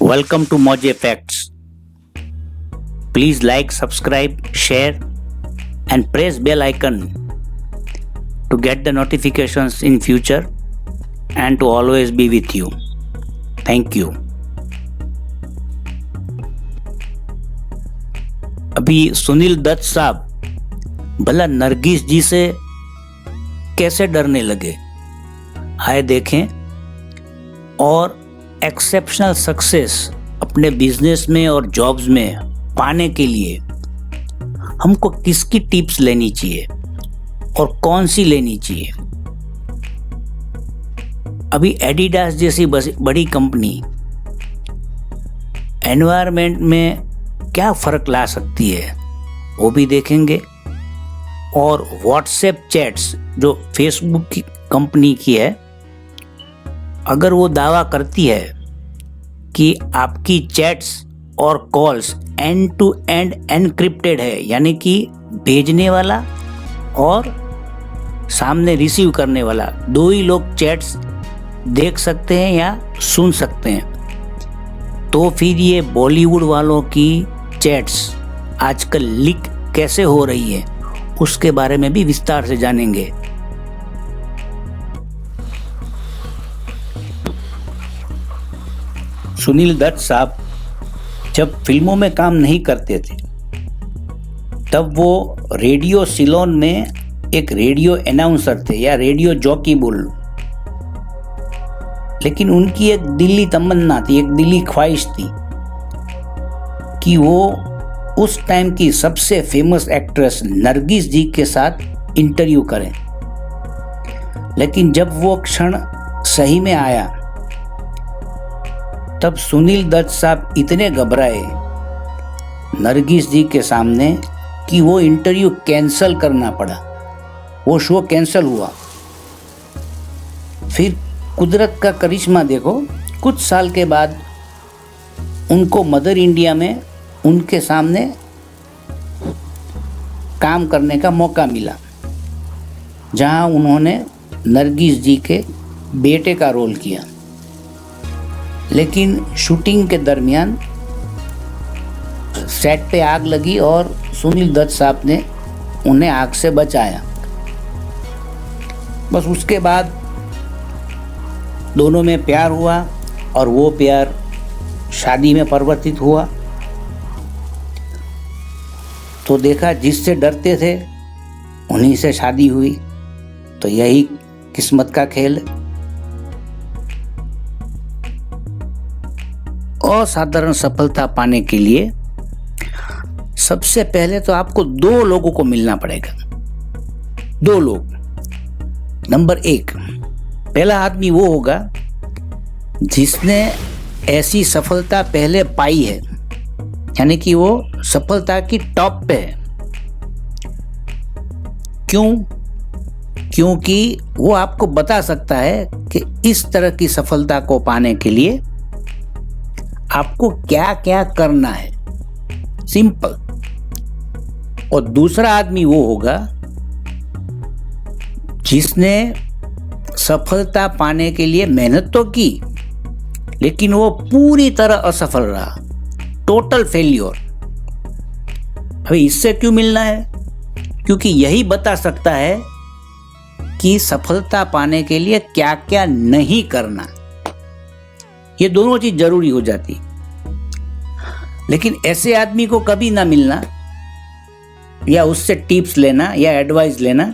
Welcome to Moje Facts. Please like, subscribe, share and press bell icon to get the notifications in future and to always be with you. Thank you. अभी सुनील दत्त साहब भला नरगिस जी से कैसे डरने लगे, आए देखें। और एक्सेप्शनल सक्सेस अपने बिजनेस में और जॉब्स में पाने के लिए हमको किसकी टिप्स लेनी चाहिए और कौन सी लेनी चाहिए। अभी एडिडास जैसी बड़ी कंपनी एनवायरनमेंट में क्या फर्क ला सकती है वो भी देखेंगे। और व्हाट्सएप चैट्स जो फेसबुक की कंपनी की है, अगर वो दावा करती है कि आपकी चैट्स और calls end to end encrypted है, यानी कि भेजने वाला और सामने रिसीव करने वाला दो ही लोग चैट्स देख सकते हैं या सुन सकते हैं, तो फिर ये बॉलीवुड वालों की चैट्स आजकल लीक कैसे हो रही है उसके बारे में भी विस्तार से जानेंगे। सुनील दत्त साहब जब फिल्मों में काम नहीं करते थे तब वो रेडियो सिलोन में एक रेडियो अनाउंसर थे या रेडियो जॉकी बोल लो, लेकिन उनकी एक दिली तमन्ना थी, एक दिली ख्वाहिश थी कि वो उस टाइम की सबसे फेमस एक्ट्रेस नरगिस जी के साथ इंटरव्यू करें। लेकिन जब वो क्षण सही में आया तब सुनील दत्त साहब इतने घबराए नरगिस जी के सामने कि वो इंटरव्यू कैंसिल करना पड़ा, वो शो कैंसिल हुआ। फिर कुदरत का करिश्मा देखो, कुछ साल के बाद उनको मदर इंडिया में उनके सामने काम करने का मौका मिला, जहां उन्होंने नरगिस जी के बेटे का रोल किया। लेकिन शूटिंग के दरमियान सेट पे आग लगी और सुनील दत्त साहब ने उन्हें आग से बचाया। बस उसके बाद दोनों में प्यार हुआ और वो प्यार शादी में परिवर्तित हुआ। तो देखा जिससे डरते थे उन्हीं से शादी हुई, तो यही किस्मत का खेल है। असाधारण सफलता पाने के लिए सबसे पहले तो आपको दो लोगों को मिलना पड़ेगा, दो लोग। नंबर 1, पहला आदमी वो होगा जिसने ऐसी सफलता पहले पाई है, यानी कि वो सफलता की टॉप पे है। क्यों? क्योंकि वो आपको बता सकता है कि इस तरह की सफलता को पाने के लिए आपको क्या क्या करना है, सिंपल। और दूसरा आदमी वो होगा जिसने सफलता पाने के लिए मेहनत तो की, लेकिन वो पूरी तरह असफल रहा, टोटल फेल्योर। अभी इससे क्यों मिलना है? क्योंकि यही बता सकता है कि सफलता पाने के लिए क्या क्या नहीं करना। ये दोनों चीज जरूरी हो जाती। लेकिन ऐसे आदमी को कभी ना मिलना या उससे टिप्स लेना या एडवाइस लेना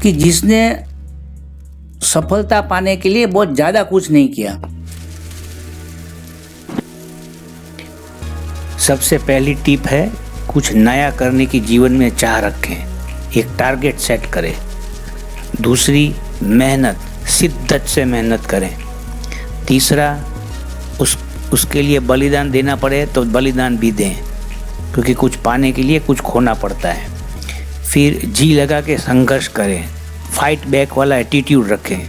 कि जिसने सफलता पाने के लिए बहुत ज्यादा कुछ नहीं किया। सबसे पहली टिप है, कुछ नया करने की जीवन में चाह रखें, एक टारगेट सेट करें। दूसरी, मेहनत, शिद्दत से मेहनत करें। तीसरा, उसके लिए बलिदान देना पड़े तो बलिदान भी दें, क्योंकि कुछ पाने के लिए कुछ खोना पड़ता है। फिर जी लगा के संघर्ष करें, फाइट बैक वाला एटीट्यूड रखें।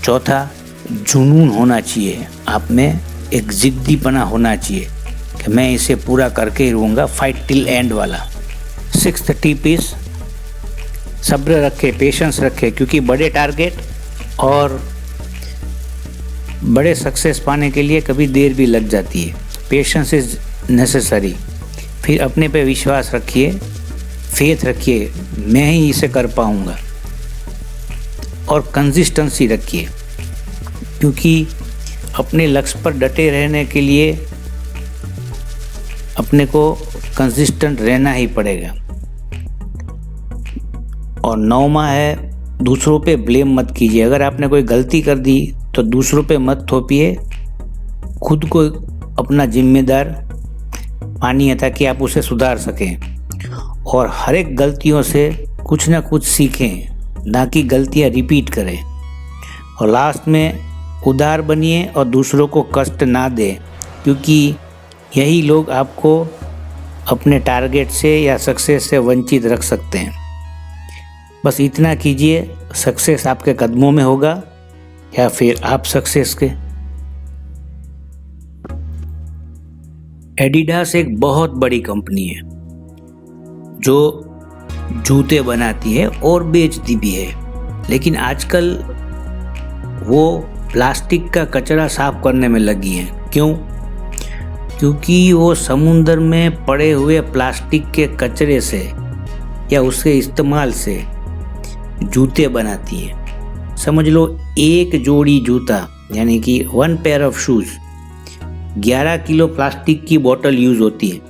चौथा, जुनून होना चाहिए आप में, एक जिद्दीपना होना चाहिए कि मैं इसे पूरा करके ही रहूँगा, फाइट टिल एंड वाला। 6th टिप इज सब्र रखे, पेशेंस रखे, क्योंकि बड़े टारगेट और बड़े सक्सेस पाने के लिए कभी देर भी लग जाती है। Patience is necessary. फिर अपने पे विश्वास रखिए, फेथ रखिए, मैं ही इसे कर पाऊंगा। और कंसिस्टेंसी रखिए, क्योंकि अपने लक्ष्य पर डटे रहने के लिए अपने को कंसिस्टेंट रहना ही पड़ेगा। और 9वां है, दूसरों पे ब्लेम मत कीजिए। अगर आपने कोई गलती कर दी तो दूसरों पे मत थोपिए, खुद को अपना जिम्मेदार मानिए ताकि आप उसे सुधार सकें। और हर एक गलतियों से कुछ ना कुछ सीखें, ना कि गलतियां रिपीट करें। और लास्ट में उदार बनिए और दूसरों को कष्ट ना दें, क्योंकि यही लोग आपको अपने टारगेट से या सक्सेस से वंचित रख सकते हैं। बस इतना कीजिए, सक्सेस आपके कदमों में होगा या फिर आप सक्सेस के। एडिडास एक बहुत बड़ी कंपनी है जो जूते बनाती है और बेचती भी है, लेकिन आजकल वो प्लास्टिक का कचरा साफ करने में लगी है। क्यों? क्योंकि वो समुद्र में पड़े हुए प्लास्टिक के कचरे से या उसके इस्तेमाल से जूते बनाती है। समझ लो, एक जोड़ी जूता यानी कि 1 pair of shoes 11 kilo plastic की बोतल यूज होती है।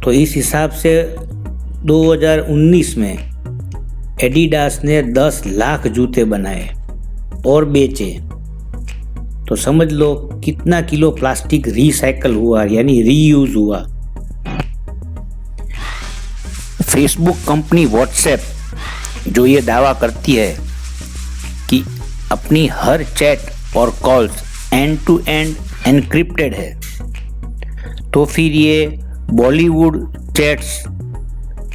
तो इस हिसाब से 2019 में एडिडास ने 10 लाख जूते बनाए और बेचे। तो समझ लो कितना किलो प्लास्टिक रिसाइकल हुआ, यानी रीयूज हुआ। फेसबुक कंपनी व्हाट्सएप जो ये दावा करती है कि अपनी हर चैट और calls end to end encrypted है, तो फिर ये बॉलीवुड चैट्स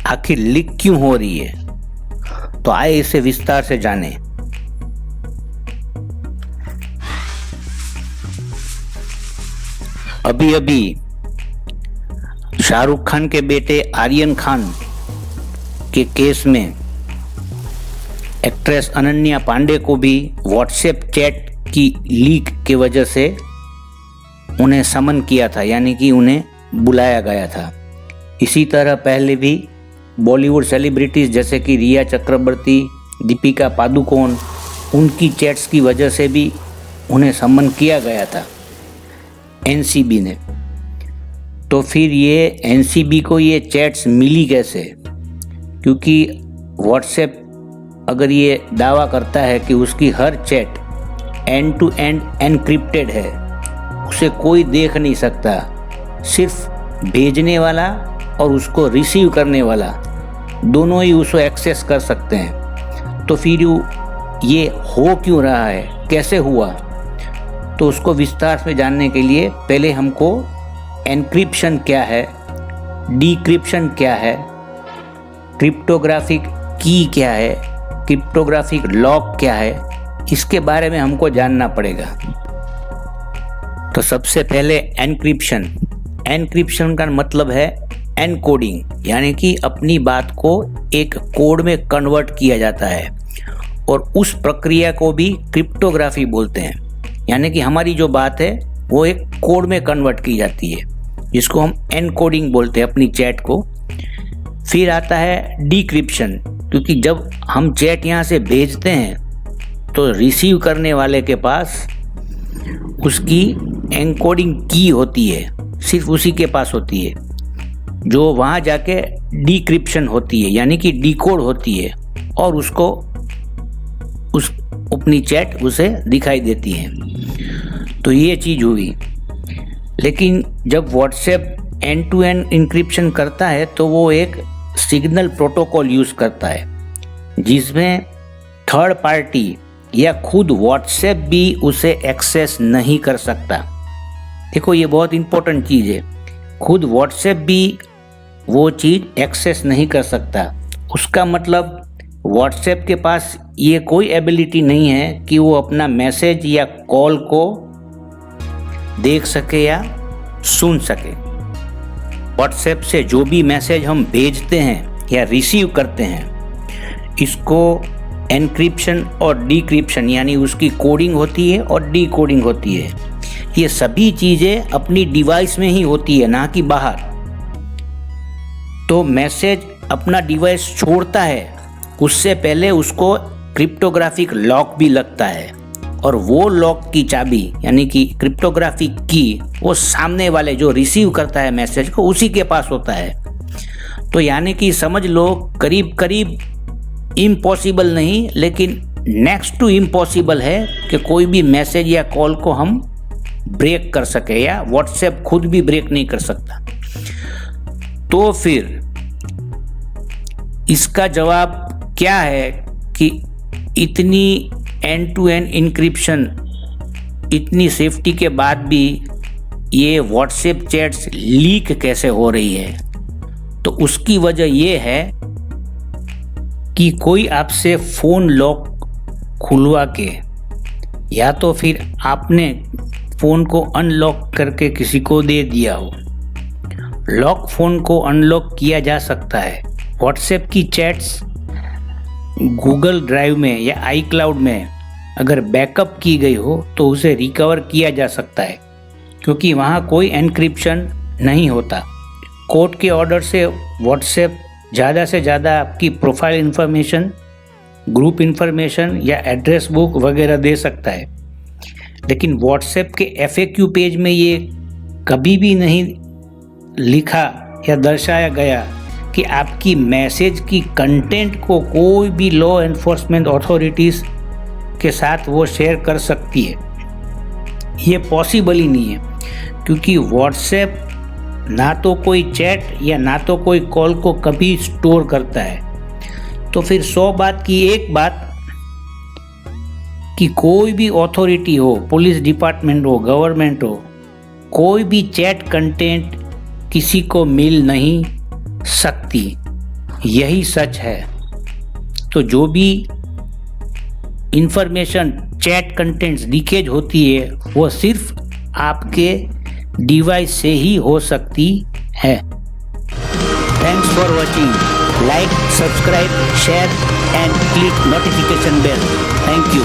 आखिर लीक क्यों हो रही है? तो आइए इसे विस्तार से जानें। अभी अभी शाहरुख खान के बेटे आर्यन खान के केस में एक्ट्रेस अनन्या पांडे को भी व्हाट्सएप चैट की लीक की वजह से उन्हें समन किया था, यानी कि उन्हें बुलाया गया था। इसी तरह पहले भी बॉलीवुड सेलिब्रिटीज जैसे कि रिया चक्रवर्ती, दीपिका पादुकोण, उनकी चैट्स की वजह से भी उन्हें समन किया गया था एनसीबी ने। तो फिर ये एनसीबी को ये चैट्स मिली कैसे? क्योंकि व्हाट्सएप अगर ये दावा करता है कि उसकी हर chat end to end encrypted है, उसे कोई देख नहीं सकता, सिर्फ भेजने वाला और उसको रिसीव करने वाला दोनों ही उसको एक्सेस कर सकते हैं। तो फिर ये हो क्यों रहा है, कैसे हुआ? तो उसको विस्तार से जानने के लिए पहले हमको एनक्रिप्शन क्या है, डिक्रिप्शन क्या है, क्रिप्टोग्राफिक की क्या है, क्रिप्टोग्राफिक लॉक क्या है, इसके बारे में हमको जानना पड़ेगा। तो सबसे पहले एनक्रिप्शन। एनक्रिप्शन का मतलब है एनकोडिंग, यानी कि अपनी बात को एक कोड में कन्वर्ट किया जाता है, और उस प्रक्रिया को भी क्रिप्टोग्राफी बोलते हैं। यानी कि हमारी जो बात है वो एक कोड में कन्वर्ट की जाती है, जिसको हम एनकोडिंग बोलते हैं अपनी चैट को। फिर आता है डिक्रिप्शन, क्योंकि जब हम चैट यहाँ से भेजते हैं तो रिसीव करने वाले के पास उसकी एनकोडिंग की होती है, सिर्फ उसी के पास होती है, जो वहाँ जाके डिक्रिप्शन होती है, यानी कि डिकोड होती है, और उसको उस अपनी चैट उसे दिखाई देती है। तो ये चीज़ हुई। लेकिन जब WhatsApp end to end encryption करता है तो वो एक सिग्नल प्रोटोकॉल यूज़ करता है, जिसमें थर्ड पार्टी या खुद व्हाट्सएप भी उसे एक्सेस नहीं कर सकता। देखो, ये बहुत इंपॉर्टेंट चीज़ है। खुद व्हाट्सएप भी वो चीज़ एक्सेस नहीं कर सकता। उसका मतलब व्हाट्सएप के पास ये कोई एबिलिटी नहीं है कि वो अपना मैसेज या कॉल को देख सके या सुन सके। व्हाट्सएप से जो भी मैसेज हम भेजते हैं या रिसीव करते हैं, इसको एनक्रिप्शन और डिक्रिप्शन, यानी उसकी कोडिंग होती है और डिकोडिंग होती है। ये सभी चीज़ें अपनी डिवाइस में ही होती है, ना कि बाहर। तो मैसेज अपना डिवाइस छोड़ता है, उससे पहले उसको क्रिप्टोग्राफिक लॉक भी लगता है, और वो लॉक की चाबी यानी कि क्रिप्टोग्राफिक की वो सामने वाले जो रिसीव करता है मैसेज को, उसी के पास होता है। तो यानी कि समझ लो करीब करीब इम्पॉसिबल नहीं, लेकिन नेक्स्ट टू इम्पॉसिबल है कि कोई भी मैसेज या कॉल को हम ब्रेक कर सके, या व्हाट्सएप खुद भी ब्रेक नहीं कर सकता। तो फिर इसका जवाब क्या है कि इतनी एंड टू एंड इंक्रिप्शन, इतनी सेफ्टी के बाद भी ये व्हाट्सएप चैट्स लीक कैसे हो रही है? तो उसकी वजह ये है कि कोई आपसे फ़ोन लॉक खुलवा के, या तो फिर आपने फ़ोन को अनलॉक करके किसी को दे दिया हो। लॉक फ़ोन को अनलॉक किया जा सकता है। व्हाट्सएप की चैट्स गूगल ड्राइव में या iCloud में अगर बैकअप की गई हो तो उसे रिकवर किया जा सकता है, क्योंकि वहाँ कोई एनक्रिप्शन नहीं होता। कोर्ट के ऑर्डर से व्हाट्सएप ज़्यादा से ज़्यादा आपकी प्रोफाइल इन्फॉर्मेशन, ग्रुप इन्फॉर्मेशन या एड्रेस बुक वगैरह दे सकता है, लेकिन व्हाट्सएप के FAQ पेज में ये कभी भी नहीं लिखा या दर्शाया गया कि आपकी मैसेज की कंटेंट को कोई भी लॉ एनफोर्समेंट अथॉरिटीज़ के साथ वो शेयर कर सकती है। ये पॉसिबल ही नहीं है, क्योंकि व्हाट्सएप ना तो कोई चैट या ना तो कोई कॉल को कभी स्टोर करता है। तो फिर 100 बात की एक बात कि कोई भी अथॉरिटी हो, पुलिस डिपार्टमेंट हो, गवर्नमेंट हो, कोई भी चैट कंटेंट किसी को मिल नहीं सकती, यही सच है। तो जो भी इंफॉर्मेशन चैट कंटेंट्स लीकेज होती है वो सिर्फ आपके डिवाइस से ही हो सकती है। Thanks for watching. Like, subscribe, share and click notification bell. Thank you.